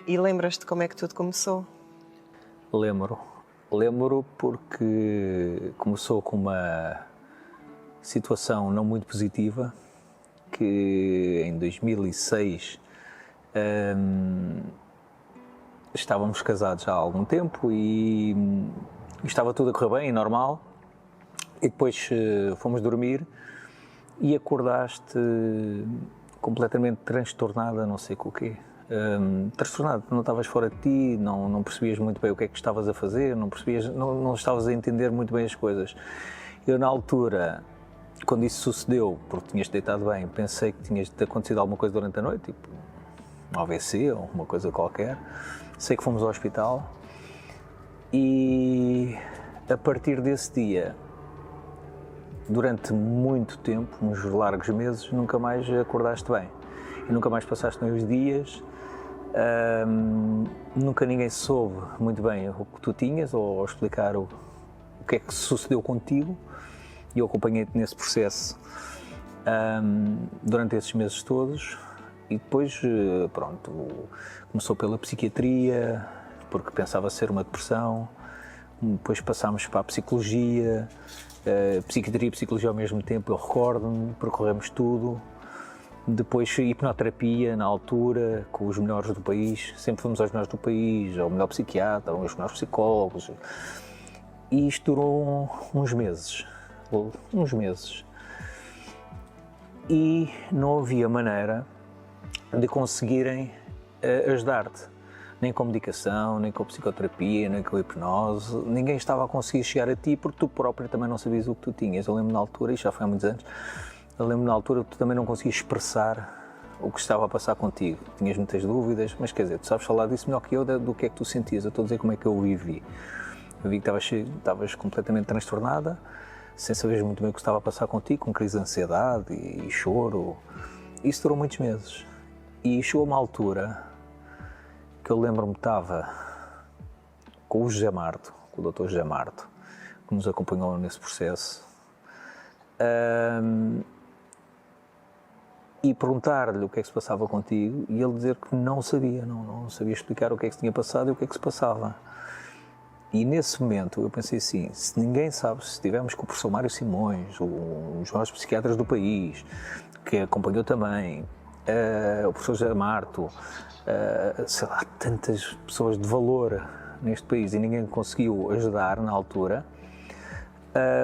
E lembras-te como é que tudo começou? Lembro porque começou com uma situação não muito positiva, que em 2006 estávamos casados há algum tempo e estava tudo a correr bem, normal, e depois fomos dormir e acordaste completamente transtornada, não sei com o quê. Transtornado, não estavas fora de ti, não percebias muito bem o que é que estavas a fazer, não estavas a entender muito bem as coisas. Eu, na altura, quando isso sucedeu, porque tinhas-te deitado bem, pensei que tinhas-te acontecido alguma coisa durante a noite, tipo um AVC ou uma coisa qualquer. Sei que fomos ao hospital e a partir desse dia, durante muito tempo, uns largos meses, nunca mais acordaste bem. E nunca mais passaste bem os dias. Nunca ninguém soube muito bem o que tu tinhas ou explicar o que é que sucedeu contigo, e eu acompanhei-te nesse processo durante esses meses todos. E depois, pronto, começou pela psiquiatria, porque pensava ser uma depressão, depois passámos para a psicologia, psiquiatria e psicologia ao mesmo tempo, eu recordo-me, percorremos tudo. Depois hipnoterapia, na altura, com os melhores do país, sempre fomos aos melhores do país, ao melhor psiquiatra, aos melhores psicólogos. E isto durou uns meses. E não havia maneira de conseguirem ajudar-te, nem com medicação, nem com psicoterapia, nem com hipnose. Ninguém estava a conseguir chegar a ti porque tu próprio também não sabias o que tu tinhas. Eu lembro na altura, isto já foi há muitos anos, eu lembro na altura que tu também não conseguias expressar o que estava a passar contigo. Tinhas muitas dúvidas, mas quer dizer, tu sabes falar disso melhor que eu, do que é que tu sentias. Eu estou a dizer como é que eu vivi. Eu vi que estavas completamente transtornada, sem saber muito bem o que estava a passar contigo, com crise de ansiedade e choro. Isso durou muitos meses. E chegou uma altura que eu lembro-me que estava com o José Marto, com o Dr. José Marto, que nos acompanhou nesse processo, e perguntar-lhe o que é que se passava contigo, e ele dizer que não sabia, não sabia explicar o que é que se tinha passado e o que é que se passava. E nesse momento eu pensei assim, se ninguém sabe, se estivermos com o professor Mário Simões, os maiores psiquiatras do país, que acompanhou também, o professor José Marto, sei lá, tantas pessoas de valor neste país, e ninguém conseguiu ajudar na altura,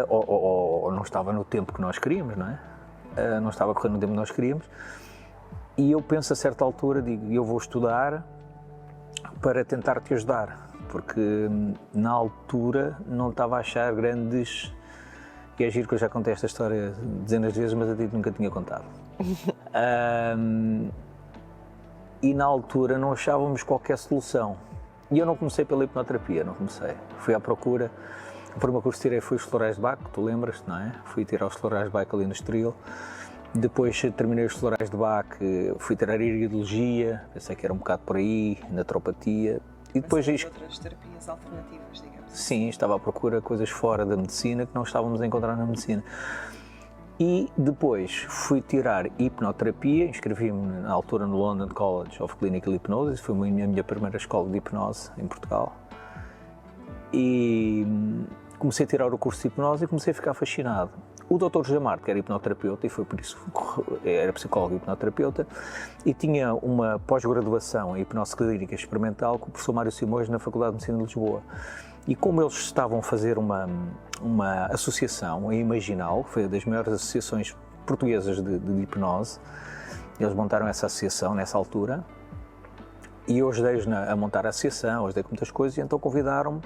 ou não estava no tempo que nós queríamos, não é? Não estava a correr no tempo que nós queríamos, e eu penso a certa altura, digo, eu vou estudar para tentar te ajudar, porque na altura não estava a achar grandes... E é giro que eu já contei esta história dezenas de vezes, mas a ti nunca tinha contado. E na altura não achávamos qualquer solução. E eu não comecei pela hipnoterapia, não comecei. Fui à procura. O primeiro curso que tirei foi os florais de Bach, tu lembras-te, não é? Fui tirar os florais de Bach ali no Estoril. Depois terminei os florais de Bach, fui tirar iridologia, pensei que era um bocado por aí, naturopatia. E depois outras terapias alternativas, digamos. Sim, estava à procura de coisas fora da medicina que não estávamos a encontrar na medicina. E depois fui tirar hipnoterapia, inscrevi-me na altura no London College of Clinical Hypnosis, foi a minha primeira escola de hipnose em Portugal. E comecei a tirar o curso de hipnose e comecei a ficar fascinado. O Dr. José Marto, que era hipnoterapeuta, e foi por isso que era psicólogo e hipnoterapeuta, e tinha uma pós-graduação em hipnose clínica experimental com o professor Mário Simões na Faculdade de Medicina de Lisboa. E como eles estavam a fazer uma associação, a Imaginal, que foi uma das maiores associações portuguesas de hipnose, eles montaram essa associação nessa altura, e eu ajudei-os a montar a associação, ajudei com muitas coisas, e então convidaram-me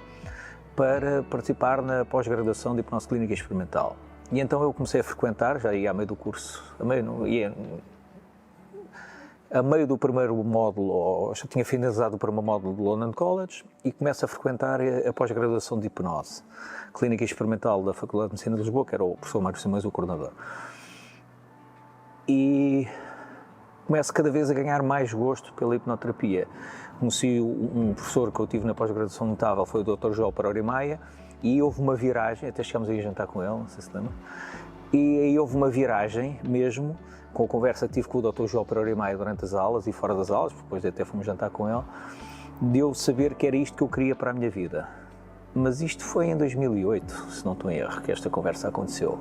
para participar na pós-graduação de hipnose clínica experimental. E então eu comecei a frequentar, já ia a meio do curso, a meio do primeiro módulo, ou já tinha finalizado o primeiro módulo do London College, e começo a frequentar a pós-graduação de hipnose, clínica experimental da Faculdade de Medicina de Lisboa, que era o professor Mário Simões, o coordenador. E começo cada vez a ganhar mais gosto pela hipnoterapia. Conheci um professor que eu tive na pós-graduação notável, foi o Dr. João Parori Maia, e houve uma viragem, até chegámos a ir jantar com ele, não sei se lembra, e aí houve uma viragem mesmo, com a conversa que tive com o Dr. João Pereira Maia durante as aulas e fora das aulas, depois até fomos jantar com ele, de eu saber que era isto que eu queria para a minha vida. Mas isto foi em 2008, se não estou em erro, que esta conversa aconteceu.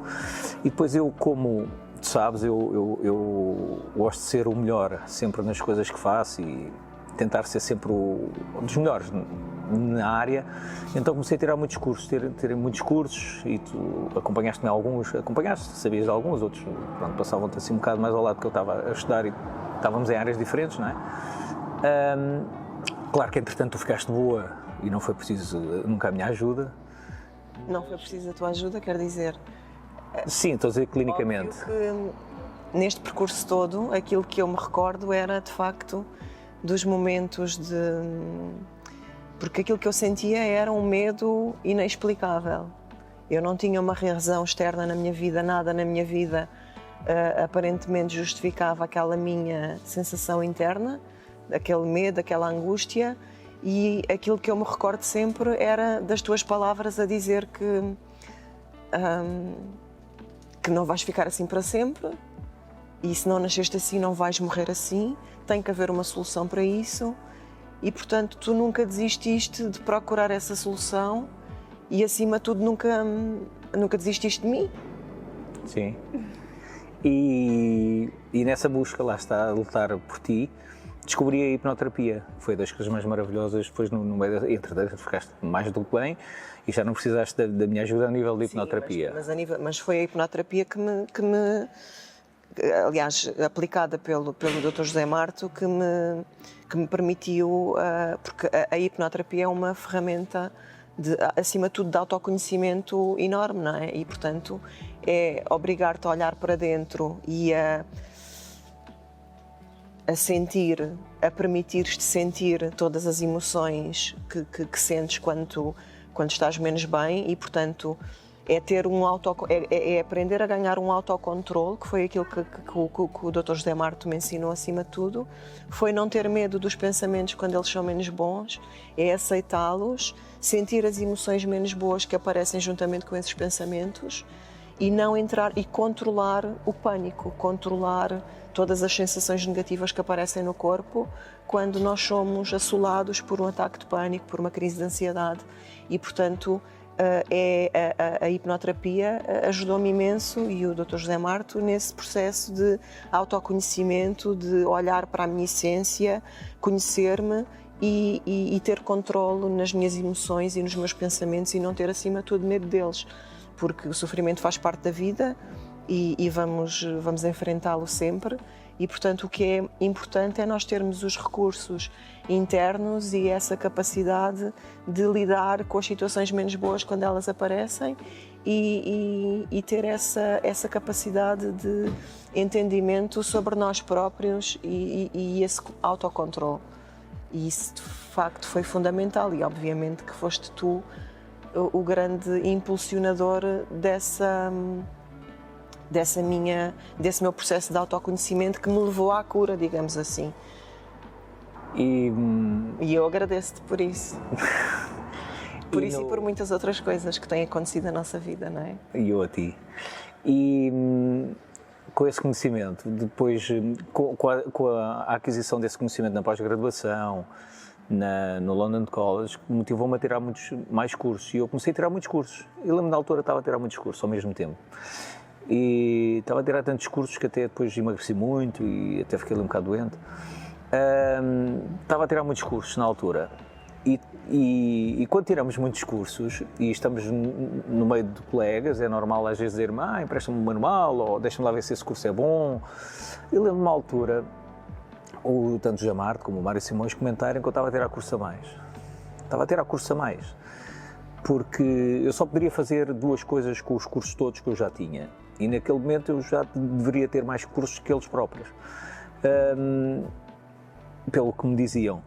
E depois eu, como tu sabes, eu gosto de ser o melhor sempre nas coisas que faço e tentar ser sempre um dos melhores na área. Então comecei a tirar muitos cursos, ter muitos cursos, e tu acompanhaste-me alguns, sabias de alguns, outros pronto, passavam-te assim um bocado mais ao lado, que eu estava a estudar e estávamos em áreas diferentes, não é? Claro que entretanto tu ficaste boa e não foi preciso nunca a minha ajuda. Não foi preciso a tua ajuda, quer dizer... Sim, estou a dizer clinicamente. Óbvio que neste percurso todo, aquilo que eu me recordo era, de facto, dos momentos de... Porque aquilo que eu sentia era um medo inexplicável. Eu não tinha uma razão externa na minha vida, nada na minha vida aparentemente justificava aquela minha sensação interna, aquele medo, aquela angústia, e aquilo que eu me recordo sempre era das tuas palavras a dizer que não vais ficar assim para sempre, e se não nasceste assim não vais morrer assim, tem que haver uma solução para isso, e portanto tu nunca desististe de procurar essa solução e acima de tudo nunca desististe de mim. Sim. E nessa busca, lá está, a lutar por ti, descobri a hipnoterapia. Foi das coisas mais maravilhosas. Depois, no meio entretanto, ficaste mais do que bem e já não precisaste da minha ajuda a nível de hipnoterapia. Sim, mas foi a hipnoterapia que me aliás, aplicada pelo Dr. José Marto, que me permitiu, porque a hipnoterapia é uma ferramenta, acima de tudo, de autoconhecimento enorme, não é? E, portanto, é obrigar-te a olhar para dentro e a sentir, a permitir-te sentir todas as emoções que sentes quando estás menos bem, e, portanto, é ter é aprender a ganhar um autocontrole, que foi aquilo que o Dr. José Marto me ensinou acima de tudo, foi não ter medo dos pensamentos quando eles são menos bons, é aceitá-los, sentir as emoções menos boas que aparecem juntamente com esses pensamentos e não entrar e controlar o pânico, controlar todas as sensações negativas que aparecem no corpo quando nós somos assolados por um ataque de pânico, por uma crise de ansiedade, e, portanto, a hipnoterapia ajudou-me imenso, e o Dr. José Marto, nesse processo de autoconhecimento, de olhar para a minha essência, conhecer-me e ter controle nas minhas emoções e nos meus pensamentos, e não ter, acima de tudo, medo deles, porque o sofrimento faz parte da vida e vamos enfrentá-lo sempre. E, portanto, o que é importante é nós termos os recursos internos e essa capacidade de lidar com as situações menos boas quando elas aparecem e ter essa capacidade de entendimento sobre nós próprios e esse autocontrole. E isso, de facto, foi fundamental, e obviamente que foste tu o grande impulsionador desse meu processo de autoconhecimento, que me levou à cura, digamos assim. E eu agradeço-te por isso. Por isso e por muitas outras coisas que têm acontecido na nossa vida, não é? E eu a ti. E com esse conhecimento, depois, com a aquisição desse conhecimento na pós-graduação, no London College, motivou-me a tirar muitos mais cursos. E eu comecei a tirar muitos cursos. Eu lembro, na altura, estava a tirar muitos cursos ao mesmo tempo. E estava a tirar tantos cursos que até depois emagreci muito e até fiquei ali um bocado doente. Estava a tirar muitos cursos na altura. E quando tiramos muitos cursos e estamos no meio de colegas, é normal às vezes dizer-me: empresta-me um manual, ou deixa-me lá ver se esse curso é bom. Eu lembro-me uma altura, tanto o José Marto como o Mário Simões comentarem que eu estava a tirar curso a mais. Estava a tirar curso a mais. Porque eu só poderia fazer duas coisas com os cursos todos que eu já tinha. E naquele momento eu já deveria ter mais cursos que eles próprios. Pelo que me diziam.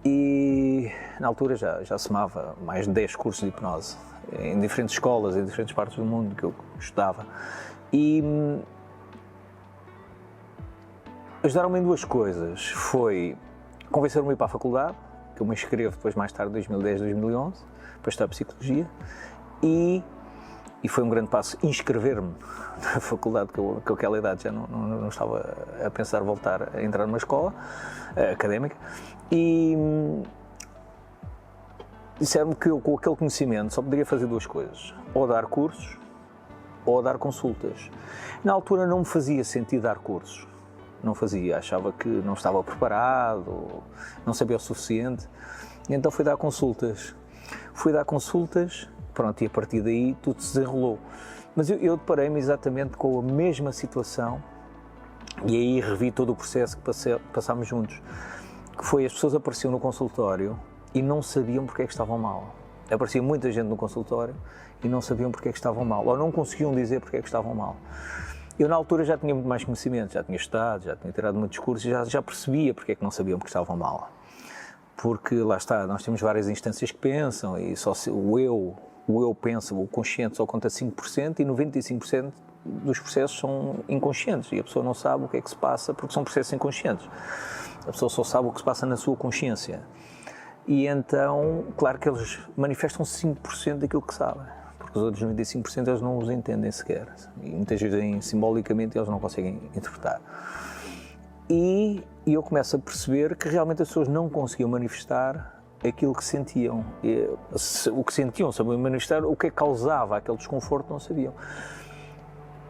E na altura já somava mais de 10 cursos de hipnose, em diferentes escolas, em diferentes partes do mundo que eu estudava. E ajudaram-me em duas coisas. Foi convencer-me a ir para a faculdade, que eu me inscrevo depois mais tarde, 2010, 2011, para estudar Psicologia, e e foi um grande passo inscrever-me na faculdade, que eu com aquela idade já não estava a pensar voltar a entrar numa escola académica, e disseram-me que eu, com aquele conhecimento, só poderia fazer duas coisas: ou dar cursos ou dar consultas. Na altura não me fazia sentido dar cursos, não fazia, achava que não estava preparado, não sabia o suficiente, e então fui dar consultas. Pronto, e a partir daí tudo se desenrolou. Mas eu deparei-me exatamente com a mesma situação, e aí revi todo o processo que passámos juntos, que foi: as pessoas apareciam no consultório e não sabiam porque é que estavam mal. Aparecia muita gente no consultório e não sabiam porque é que estavam mal, ou não conseguiam dizer porque é que estavam mal. Eu, na altura, já tinha muito mais conhecimento, já tinha estudado, já tinha tirado muitos cursos, e já percebia porque é que não sabiam porque estavam mal. Porque, lá está, nós temos várias instâncias que pensam, e só o eu pensa, o consciente só conta 5%, e 95% dos processos são inconscientes, e a pessoa não sabe o que é que se passa porque são processos inconscientes. A pessoa só sabe o que se passa na sua consciência. E então, claro que eles manifestam 5% daquilo que sabem, porque os outros 95% eles não os entendem sequer, e muitas vezes simbolicamente eles não conseguem interpretar. E eu começo a perceber que realmente as pessoas não conseguiam manifestar aquilo que sentiam. O que sentiam, sabiam manifestar, o que causava aquele desconforto não sabiam.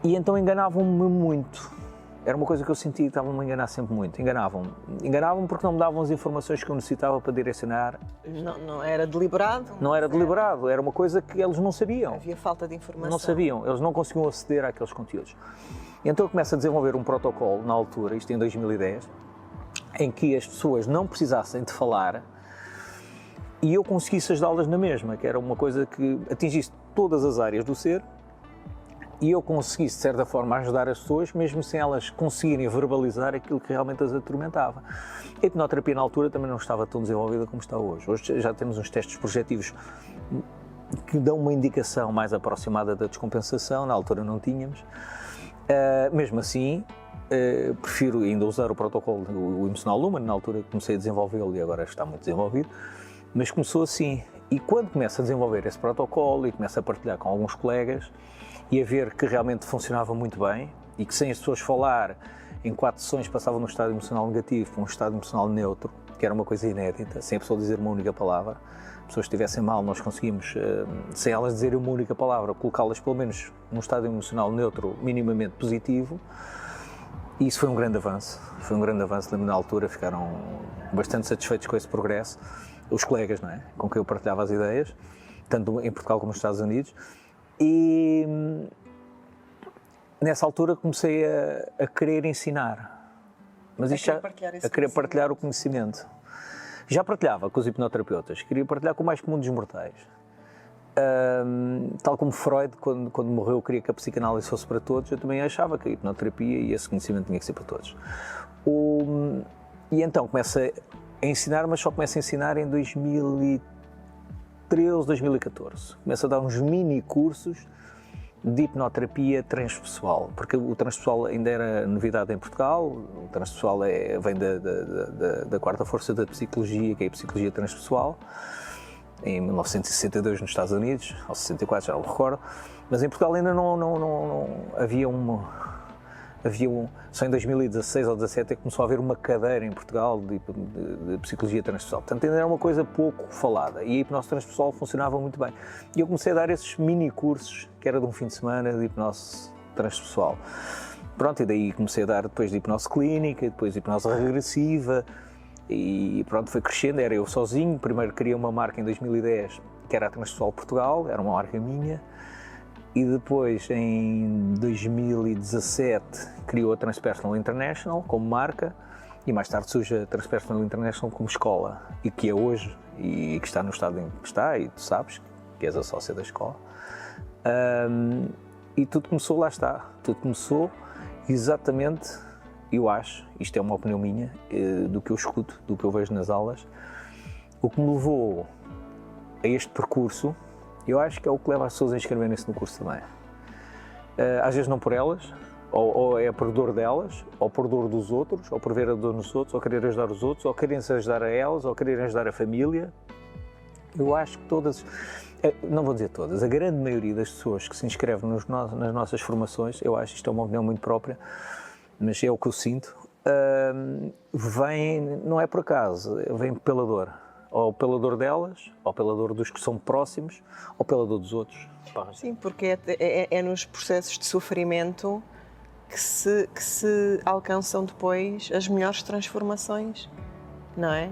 E então enganavam-me muito. Era uma coisa que eu sentia que estavam-me a enganar sempre muito. Enganavam-me porque não me davam as informações que eu necessitava para direcionar. Não era deliberado? Não era deliberado, era uma coisa que eles não sabiam. Havia falta de informação. Não sabiam, eles não conseguiam aceder àqueles conteúdos. Então eu começo a desenvolver um protocolo na altura, isto em 2010, em que as pessoas não precisassem de falar e eu conseguisse ajudá-las na mesma, que era uma coisa que atingisse todas as áreas do ser, e eu conseguisse, de certa forma, ajudar as pessoas, mesmo sem elas conseguirem verbalizar aquilo que realmente as atormentava. A hipnoterapia, na altura, também não estava tão desenvolvida como está hoje. Hoje já temos uns testes projetivos que dão uma indicação mais aproximada da descompensação, na altura não tínhamos. Mesmo assim, prefiro ainda usar o protocolo do Emocional Lumen. Na altura comecei a desenvolvê-lo e agora está muito desenvolvido, mas começou assim. E quando começo a desenvolver esse protocolo e começo a partilhar com alguns colegas e a ver que realmente funcionava muito bem e que, sem as pessoas falar, em 4 sessões passavam num estado emocional negativo para um estado emocional neutro, que era uma coisa inédita, sem a pessoa dizer uma única palavra. As pessoas que estivessem mal, nós conseguimos, sem elas dizerem uma única palavra, colocá-las pelo menos num estado emocional neutro minimamente positivo, e isso foi um grande avanço. Foi um grande avanço, lembro, na altura ficaram bastante satisfeitos com esse progresso, os colegas, não é? Com quem eu partilhava as ideias, tanto em Portugal como nos Estados Unidos, e nessa altura comecei a querer ensinar, mas isto já, a querer partilhar o conhecimento. Já partilhava com os hipnoterapeutas, queria partilhar com o mais comum dos mortais. Tal como Freud, quando morreu, queria que a psicanálise fosse para todos, eu também achava que a hipnoterapia e esse conhecimento tinha que ser para todos. E então começo a ensinar, mas só começo a ensinar em 2013, 2014. Começo a dar uns mini cursos de hipnoterapia transpessoal, porque o transpessoal ainda era novidade em Portugal. O transpessoal vem da quarta força da psicologia, que é a psicologia transpessoal, em 1962 nos Estados Unidos, ou 64, já não recordo, mas em Portugal ainda não havia só em 2016 ou 2017 é que começou a haver uma cadeira em Portugal de psicologia transpessoal. Portanto, ainda era uma coisa pouco falada, e a hipnose transpessoal funcionava muito bem. E eu comecei a dar esses mini cursos, que era de um fim de semana, de hipnose transpessoal. Pronto, e daí comecei a dar depois de hipnose clínica, depois de hipnose regressiva, e pronto, foi crescendo. Era eu sozinho. Primeiro criei uma marca em 2010, que era a Transpessoal Portugal, era uma marca minha. E depois, em 2017, criou a Transpersonal International como marca, e mais tarde surge a Transpersonal International como escola, e que é hoje, e que está no estado em que está, e tu sabes que és a sócia da escola. E tudo começou, lá está, tudo começou exatamente, eu acho, isto é uma opinião minha, do que eu escuto, do que eu vejo nas aulas, o que me levou a este percurso. Eu acho que é o que leva as pessoas a inscreverem-se no curso também. Às vezes não por elas, ou é por dor delas, ou por dor dos outros, ou por ver a dor nos outros, ou querer ajudar os outros, ou querem-se ajudar a elas, ou quererem ajudar a família. Eu acho que todas, não vou dizer todas, a grande maioria das pessoas que se inscrevem nas nossas formações, eu acho, isto é uma opinião muito própria, mas é o que eu sinto, vem, não é por acaso, vem pela dor. Ou pela dor delas, ou pela dor dos que são próximos, ou pela dor dos outros. Sim, porque é nos processos de sofrimento que se alcançam depois as melhores transformações, não é?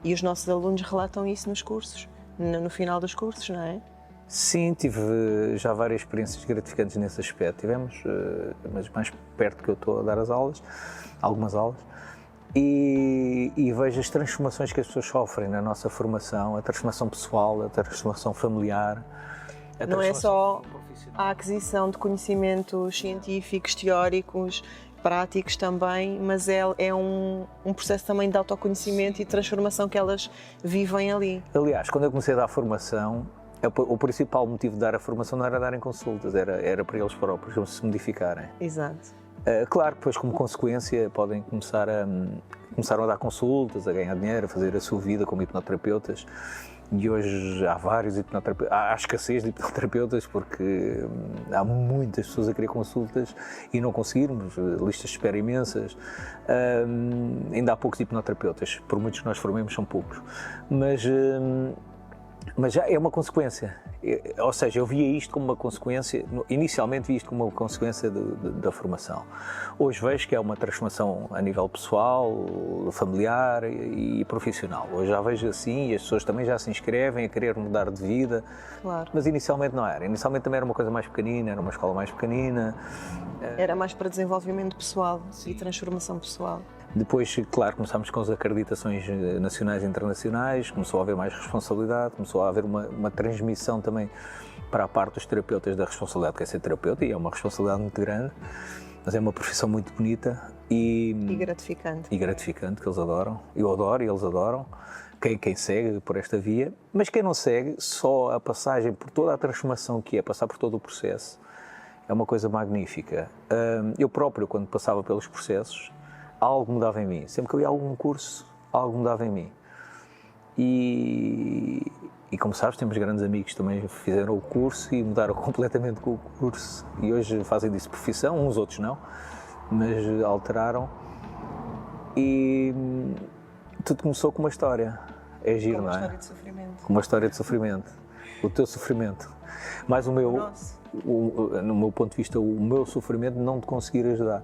E os nossos alunos relatam isso nos cursos, no final dos cursos, não é? Sim, tive já várias experiências gratificantes nesse aspecto. Tivemos, mas mais perto que eu estou a dar as aulas, algumas aulas, e vejo as transformações que as pessoas sofrem na nossa formação, a transformação pessoal, a transformação familiar. Não é só a aquisição de conhecimentos científicos, teóricos, práticos também, mas é um processo também de autoconhecimento e transformação que elas vivem ali. Aliás, quando eu comecei a dar formação, o principal motivo de dar a formação não era darem consultas, era para eles próprios se modificarem. Exato. Claro que depois, como consequência, podem começaram a dar consultas, a ganhar dinheiro, a fazer a sua vida como hipnoterapeutas. E hoje há vários hipnoterapeutas, há escassez de hipnoterapeutas porque há muitas pessoas a querer consultas e não conseguirmos, listas de espera imensas. Ainda há poucos hipnoterapeutas, por muitos que nós formemos são poucos. Mas já é uma consequência, ou seja, eu via isto como uma consequência, inicialmente vi isto como uma consequência da formação. Hoje vejo que é uma transformação a nível pessoal, familiar e profissional. Hoje já vejo assim e as pessoas também já se inscrevem a querer mudar de vida, claro. Mas inicialmente não era. Inicialmente também era uma coisa mais pequenina, era uma escola mais pequenina. Era mais para desenvolvimento pessoal. Sim. E transformação pessoal. Depois, claro, começámos com as acreditações nacionais e internacionais, começou a haver mais responsabilidade, começou a haver uma transmissão também para a parte dos terapeutas da responsabilidade que é ser terapeuta, e é uma responsabilidade muito grande, mas é uma profissão muito bonita e gratificante. E gratificante, que eles adoram. Eu adoro e eles adoram, quem segue por esta via, mas quem não segue, só a passagem por toda a transformação que é passar por todo o processo, é uma coisa magnífica. Eu próprio, quando passava pelos processos, algo mudava em mim. Sempre que eu ia a algum curso, algo mudava em mim. E como sabes, temos grandes amigos que também fizeram o curso e mudaram completamente com o curso. E hoje fazem disso profissão, uns outros não, mas alteraram. E tudo começou com uma história. É giro, não é? Com uma história de sofrimento. Com uma história de sofrimento. O teu sofrimento. Mas no meu ponto de vista, o meu sofrimento não te conseguir ajudar.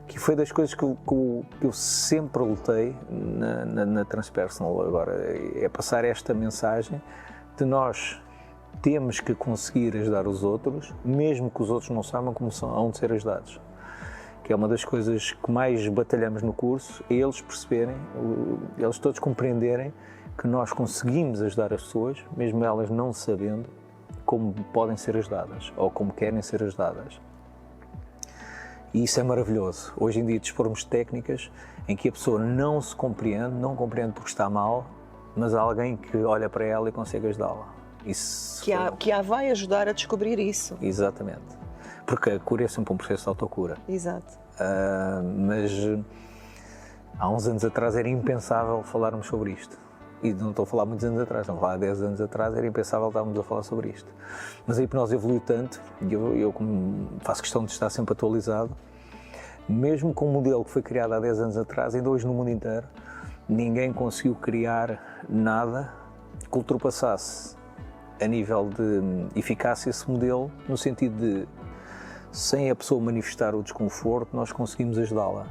Que foi das coisas que eu sempre lutei na Transpersonal agora, é passar esta mensagem de nós temos que conseguir ajudar os outros, mesmo que os outros não saibam como hão de ser ajudados. Que é uma das coisas que mais batalhamos no curso, é eles perceberem, eles todos compreenderem que nós conseguimos ajudar as pessoas, mesmo elas não sabendo como podem ser ajudadas ou como querem ser ajudadas. E isso é maravilhoso. Hoje em dia dispormos de técnicas em que a pessoa não se compreende, não compreende porque está mal, mas há alguém que olha para ela e consegue ajudá-la. Que a vai ajudar a descobrir isso. Exatamente. Porque a cura é sempre um processo de autocura. Exato. Mas há uns anos atrás era impensável falarmos sobre isto. E não estou a falar muitos anos atrás, estou a falar há 10 anos atrás, era impensável estarmos a falar sobre isto. Mas a hipnose evoluiu tanto, e eu faço questão de estar sempre atualizado, mesmo com um modelo que foi criado há 10 anos atrás, ainda hoje no mundo inteiro, ninguém conseguiu criar nada que ultrapassasse a nível de eficácia esse modelo, no sentido de, sem a pessoa manifestar o desconforto, nós conseguimos ajudá-la.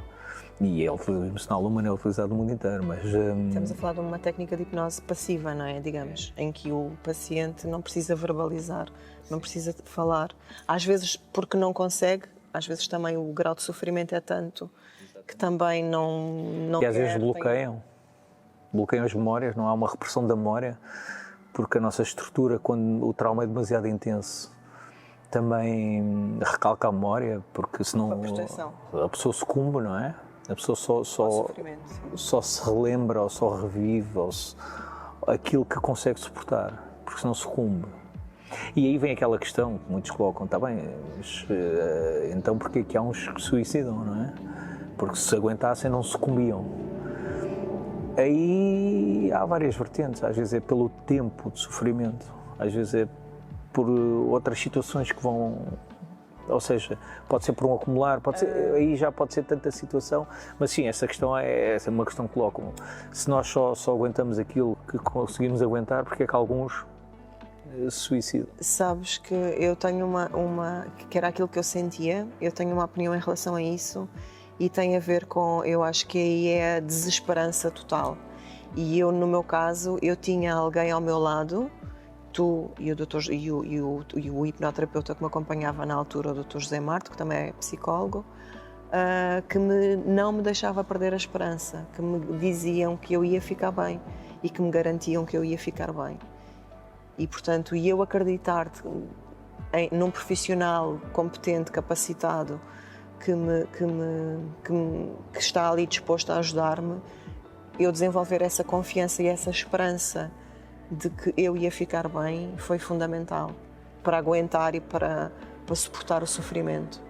E o emocional humano é utilizado no mundo inteiro, mas... Estamos a falar de uma técnica de hipnose passiva, não é? Digamos, em que o paciente não precisa verbalizar, não precisa falar. Às vezes porque não consegue, às vezes também o grau de sofrimento é tanto que também não e às vezes bloqueiam as memórias, não há uma repressão da memória, porque a nossa estrutura, quando o trauma é demasiado intenso, também recalca a memória, porque senão a pessoa sucumbe, não é? A pessoa só se relembra ou só revive aquilo que consegue suportar, porque senão sucumbe. E aí vem aquela questão que muitos colocam, está bem, mas, então porquê que há uns que se suicidam, não é? Porque se aguentassem não sucumbiam. Aí há várias vertentes, às vezes é pelo tempo de sofrimento, às vezes é por outras situações que vão, ou seja, pode ser por um acumular, pode ser, aí já pode ser tanta situação, mas sim, essa questão é uma questão que colocam. Se nós só aguentamos aquilo que conseguimos aguentar, porque é que alguns se suicidam? Sabes que eu tenho que era aquilo que eu sentia, eu tenho uma opinião em relação a isso e tem a ver com, eu acho que aí é a desesperança total. E eu, no meu caso, eu tinha alguém ao meu lado, tu e o doutor e o hipnoterapeuta que me acompanhava na altura, o doutor José Marto, que também é psicólogo, que não me deixava perder a esperança, que me diziam que eu ia ficar bem e que me garantiam que eu ia ficar bem. E, portanto, eu acreditar num profissional competente, capacitado, que está ali disposto a ajudar-me, eu desenvolver essa confiança e essa esperança de que eu ia ficar bem foi fundamental para aguentar e para suportar o sofrimento.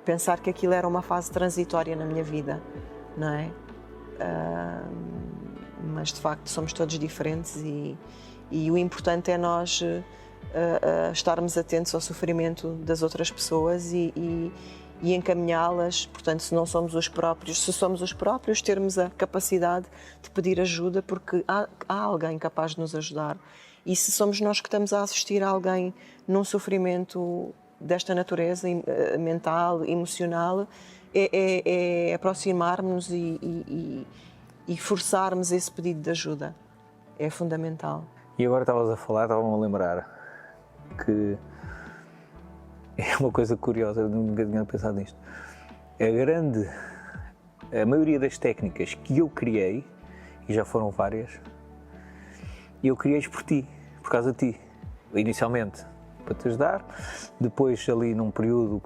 Pensar que aquilo era uma fase transitória na minha vida, não é? Mas de facto somos todos diferentes e o importante é nós estarmos atentos ao sofrimento das outras pessoas e encaminhá-las. Portanto, se não somos os próprios, se somos os próprios, termos a capacidade de pedir ajuda, porque há alguém capaz de nos ajudar. E se somos nós que estamos a assistir a alguém num sofrimento desta natureza, mental, emocional, é aproximar-nos e forçarmos esse pedido de ajuda. É fundamental. E agora estavas a falar, estava-me a lembrar que é uma coisa curiosa, eu nunca tinha pensado nisto. A maioria das técnicas que eu criei, e já foram várias, eu criei-as por ti, por causa de ti. Inicialmente para te ajudar, depois ali num período,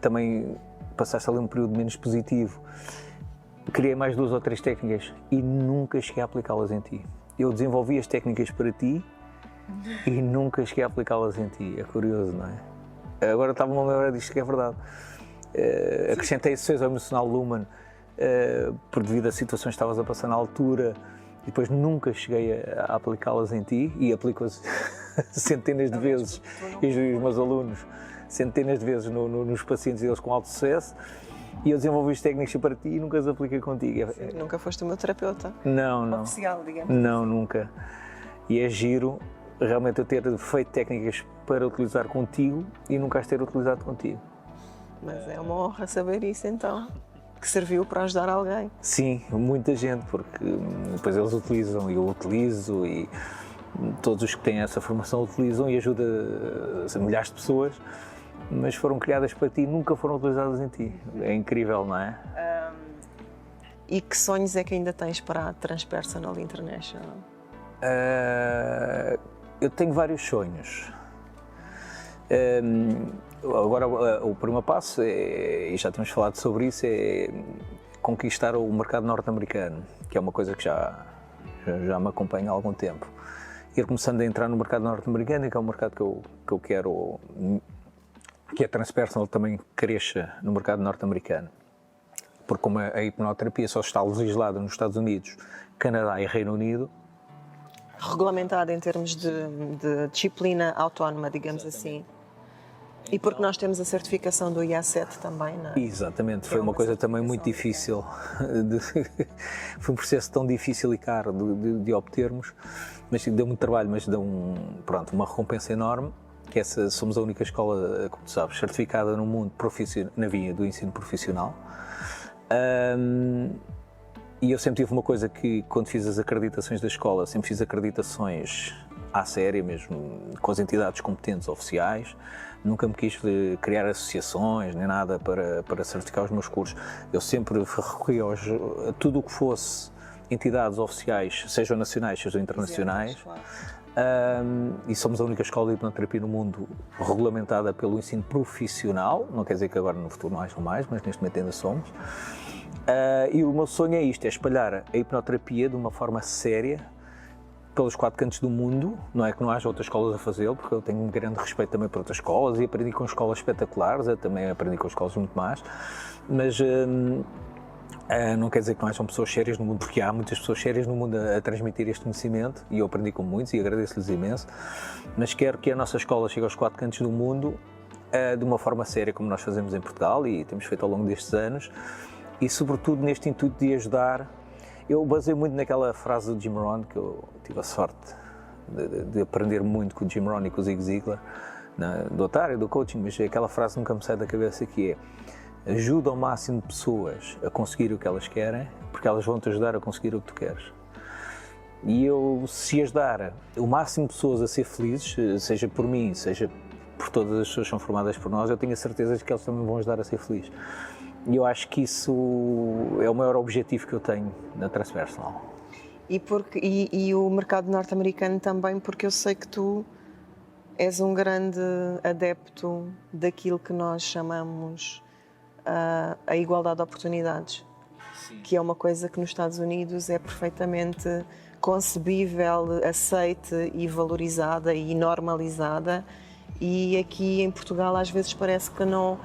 também passaste ali um período menos positivo, criei mais 2 ou 3 técnicas e nunca cheguei a aplicá-las em ti. Eu desenvolvi as técnicas para ti e nunca cheguei a aplicá-las em ti. É curioso, não é? Agora estava-me a lembrar disto que é verdade. Acrescentei sessões ao emocional Lumen por devido a situações que estavas a passar na altura e depois nunca cheguei a aplicá-las em ti e aplico-as centenas de vezes e os meus alunos centenas de vezes nos pacientes deles com alto sucesso. E eu desenvolvi as técnicas para ti e nunca as apliquei contigo. Nunca foste o meu terapeuta? Não. Oficial, digamos. Não, nunca. E é giro realmente eu ter feito técnicas para utilizar contigo e nunca as ter utilizado contigo. Mas é uma honra saber isso então, que serviu para ajudar alguém. Sim, muita gente, porque depois eles utilizam e eu utilizo e todos os que têm essa formação utilizam e ajuda milhares de pessoas. Mas foram criadas para ti, nunca foram utilizadas em ti. É incrível, não é? E que sonhos é que ainda tens para a Transpersonal International? Eu tenho vários sonhos. Agora, o primeiro passo, e já temos falado sobre isso, é conquistar o mercado norte-americano, que é uma coisa que já me acompanha há algum tempo. Ir começando a entrar no mercado norte-americano, que é um mercado que eu quero que a Transpersonal também cresça no mercado norte-americano. Porque como a hipnoterapia só está legislada nos Estados Unidos, Canadá e Reino Unido. Regulamentada em termos de disciplina autónoma, digamos assim. E porque nós temos a certificação do IA7 também, não é? Exatamente, foi uma coisa também muito difícil. Foi um processo tão difícil e caro de obtermos, mas deu muito trabalho, mas deu uma recompensa enorme. Que somos a única escola, como tu sabes, certificada no mundo na via do ensino profissional. E eu sempre tive uma coisa que, quando fiz as acreditações da escola, sempre fiz acreditações à séria mesmo, com as entidades competentes oficiais. Nunca me quis criar associações, nem nada para certificar os meus cursos. Eu sempre recorri a tudo o que fosse entidades oficiais, sejam nacionais, sejam internacionais. Claro. E somos a única escola de hipnoterapia no mundo regulamentada pelo ensino profissional, não quer dizer que agora no futuro não hajam mais, mas neste momento ainda somos. E o meu sonho é isto, é espalhar a hipnoterapia de uma forma séria pelos 4 cantos do mundo. Não é que não haja outras escolas a fazê-lo, porque eu tenho um grande respeito também por outras escolas e aprendi com escolas espetaculares, eu também aprendi com escolas muito más, mas Não quer dizer que não hajam pessoas sérias no mundo, porque há muitas pessoas sérias no mundo a transmitir este conhecimento, e eu aprendi com muitos e agradeço-lhes imenso, mas quero que a nossa escola chegue aos 4 cantos do mundo de uma forma séria, como nós fazemos em Portugal e temos feito ao longo destes anos, e sobretudo neste intuito de ajudar. Eu baseio muito naquela frase do Jim Rohn, que eu tive a sorte de aprender muito com o Jim Rohn e com o Zig Ziglar, do otário, do coaching, mas aquela frase nunca me sai da cabeça, que é: ajuda ao máximo de pessoas a conseguir o que elas querem, porque elas vão te ajudar a conseguir o que tu queres. E eu, se ajudar o máximo de pessoas a ser felizes, seja por mim, seja por todas as pessoas que são formadas por nós, eu tenho a certeza de que eles também vão ajudar a ser felizes. E eu acho que isso é o maior objetivo que eu tenho na Transpersonal. E o mercado norte-americano também, porque eu sei que tu és um grande adepto daquilo que nós chamamos a igualdade de oportunidades. Sim. Que é uma coisa que nos Estados Unidos é perfeitamente concebível, aceite e valorizada e normalizada, e aqui em Portugal às vezes parece que não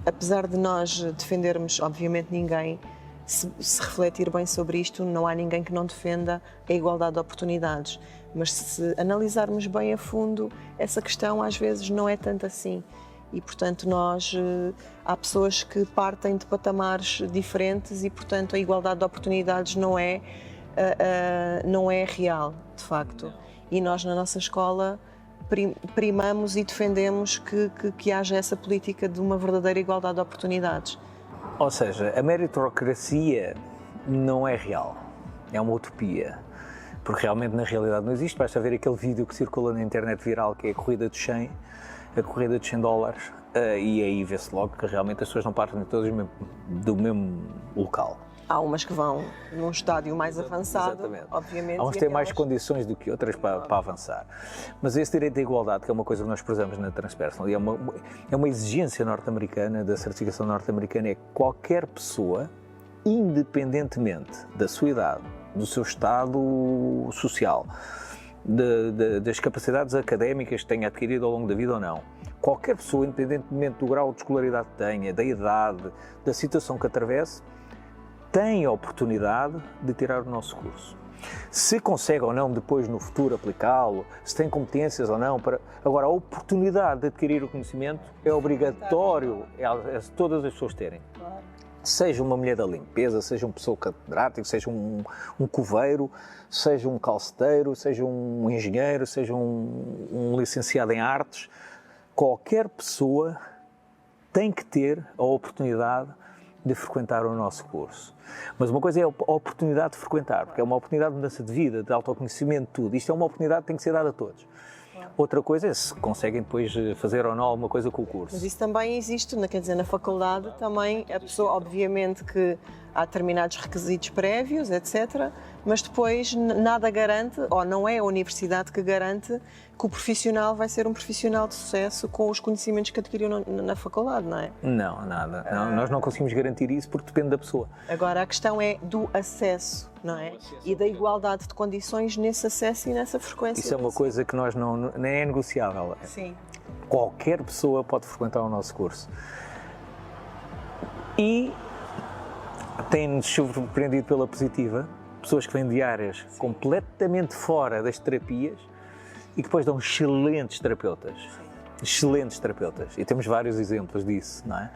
apesar de nós defendermos, obviamente ninguém, se refletir bem sobre isto, não há ninguém que não defenda a igualdade de oportunidades, mas se analisarmos bem a fundo, essa questão às vezes não é tanto assim. E, portanto, há pessoas que partem de patamares diferentes e, portanto, a igualdade de oportunidades não é real, de facto. E nós, na nossa escola, primamos e defendemos que haja essa política de uma verdadeira igualdade de oportunidades. Ou seja, a meritocracia não é real, é uma utopia. Porque realmente, na realidade, não existe. Basta ver aquele vídeo que circula na internet viral, que é a corrida dos 100, a corrida de $100, e aí vê-se logo que realmente as pessoas não partem todas do mesmo local. Há umas que vão num estádio mais avançado, exatamente. Obviamente. Há uns que têm mais condições do que outras para avançar. Mas esse direito à igualdade, que é uma coisa que nós prezamos na Transpersonal, e é uma exigência norte-americana, da certificação norte-americana, é que qualquer pessoa, independentemente da sua idade, do seu estado social, das capacidades académicas que tenha adquirido ao longo da vida ou não, qualquer pessoa, independentemente do grau de escolaridade que tenha, da idade, da situação que atravesse, tem a oportunidade de tirar o nosso curso. Se consegue ou não depois no futuro aplicá-lo, se tem competências ou não, agora a oportunidade de adquirir o conhecimento é obrigatório todas as pessoas terem. Seja uma mulher da limpeza, seja uma pessoa catedrática, seja um coveiro, seja um calceteiro, seja um engenheiro, seja um licenciado em artes, qualquer pessoa tem que ter a oportunidade de frequentar o nosso curso. Mas uma coisa é a oportunidade de frequentar, porque é uma oportunidade de mudança de vida, de autoconhecimento, tudo. Isto é uma oportunidade que tem que ser dada a todos. Outra coisa é se conseguem depois fazer ou não alguma coisa com o curso. Mas isso também existe, quer dizer, na faculdade também a pessoa, obviamente que há determinados requisitos prévios, etc., mas depois nada garante, ou não é a universidade que garante que o profissional vai ser um profissional de sucesso com os conhecimentos que adquiriu na faculdade, não é? Não, nada. Não, nós não conseguimos garantir isso porque depende da pessoa. Agora, a questão é do acesso, não é? E da igualdade de condições nesse acesso e nessa frequência. Isso é uma coisa que nós nem é negociável. Sim. Qualquer pessoa pode frequentar o nosso curso. E tem-nos surpreendido pela positiva, pessoas que vêm de áreas completamente fora das terapias e que depois dão excelentes terapeutas. Excelentes terapeutas. E temos vários exemplos disso, não é?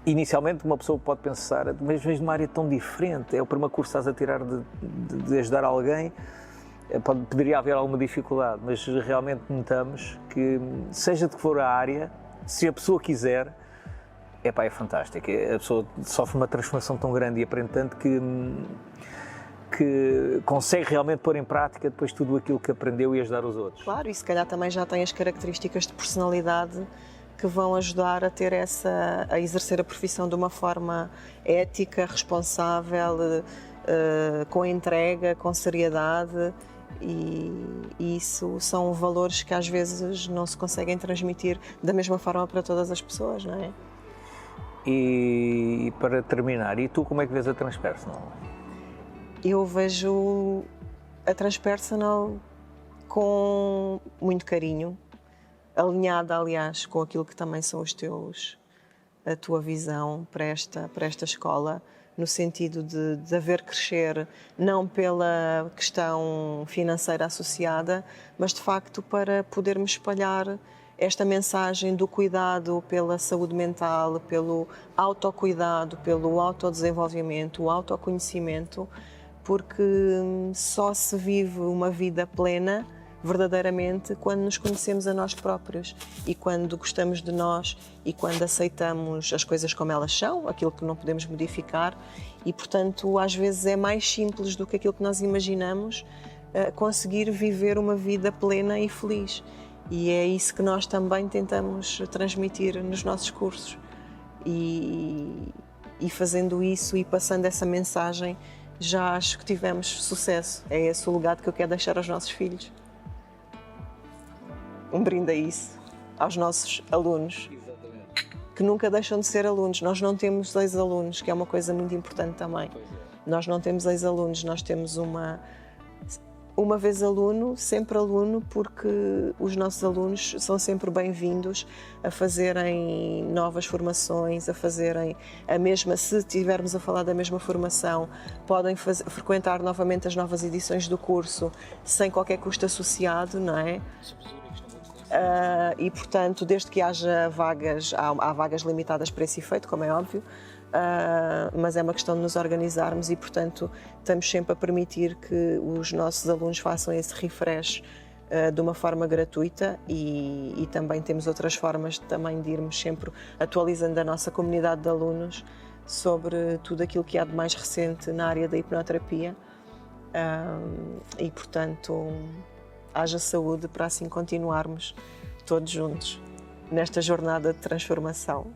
Inicialmente uma pessoa pode pensar, mas vens de uma área tão diferente, é o primeiro curso que estás a tirar de ajudar alguém, poderia haver alguma dificuldade, mas realmente notamos que, seja de que for a área, se a pessoa quiser, é fantástico. A pessoa sofre uma transformação tão grande e aprende tanto que consegue realmente pôr em prática depois tudo aquilo que aprendeu e ajudar os outros. Claro, e se calhar também já tem as características de personalidade que vão ajudar a ter a exercer a profissão de uma forma ética, responsável, com entrega, com seriedade, e isso são valores que às vezes não se conseguem transmitir da mesma forma para todas as pessoas, não é? E para terminar, e tu como é que vês a Transpersonal? Eu vejo a Transpersonal com muito carinho, alinhada, aliás, com aquilo que também são os teus a tua visão para esta escola, no sentido de haver crescer, não pela questão financeira associada, mas de facto para podermos espalhar esta mensagem do cuidado pela saúde mental, pelo autocuidado, pelo autodesenvolvimento, o autoconhecimento, porque só se vive uma vida plena verdadeiramente quando nos conhecemos a nós próprios e quando gostamos de nós e quando aceitamos as coisas como elas são, aquilo que não podemos modificar, e portanto às vezes é mais simples do que aquilo que nós imaginamos conseguir viver uma vida plena e feliz, e é isso que nós também tentamos transmitir nos nossos cursos, e fazendo isso e passando essa mensagem já acho que tivemos sucesso. É esse o legado que eu quero deixar aos nossos filhos. Um brinde a isso, aos nossos alunos. Exatamente. Que nunca deixam de ser alunos. Nós não temos ex-alunos, que é uma coisa muito importante também. Nós não temos ex-alunos, nós temos uma vez aluno, sempre aluno, porque os nossos alunos são sempre bem-vindos a fazerem novas formações, a fazerem a mesma, se estivermos a falar da mesma formação, podem frequentar novamente as novas edições do curso sem qualquer custo associado, não é? E portanto, desde que haja vagas, há vagas limitadas para esse efeito, como é óbvio, mas é uma questão de nos organizarmos e portanto estamos sempre a permitir que os nossos alunos façam esse refresh de uma forma gratuita, e também temos outras formas também de irmos sempre atualizando a nossa comunidade de alunos sobre tudo aquilo que há de mais recente na área da hipnoterapia, e portanto haja saúde para assim continuarmos todos juntos nesta jornada de transformação.